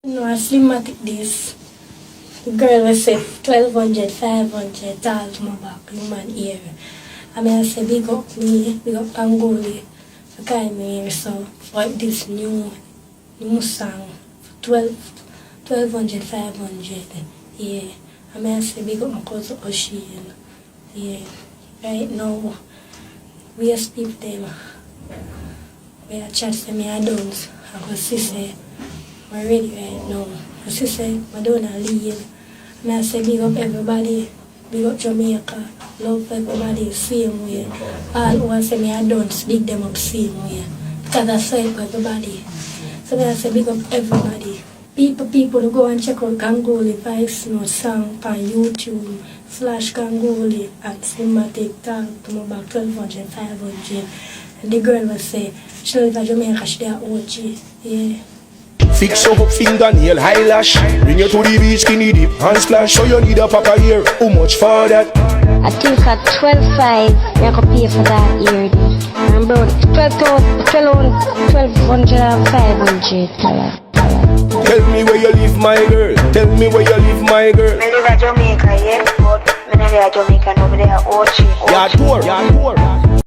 No, I slimmatic this. The girl will say 1200, 500, all to my back, human ear. I mean, I say, big up me, big up Angoli, the kind of ear, so, like this new song, 1200, 500, yeah. I mean, I say, big up my cousin Ocean, yeah. Right now, we are speak them, we are chat to me, I don't, I go see say, I'm ready right now. I say, I don't leave. And I say, big up everybody, big up Jamaica, love everybody, same way. All who I say, me I don't big them up same way. Because I say it for everybody. So I say, big up everybody. People who go and check out Gangoli Vice Note song on YouTube, /Gangoli and Cinematic Talk to about 1200, 500. And the girl will say, she live in Jamaica, she there OG. Yeah. Fix up fingernail, eyelash. Bring you to the beach, skinny dip, hand splash. So you need a papa here, how much for that? I think at 12.5, you can pay for that year. And bro, 1200 and 500. Tell me where you live, my girl. Tell me where you live, my girl. I live in Jamaica, yeah, but I live in Jamaica, nobody at Ochi. Yeah, tour.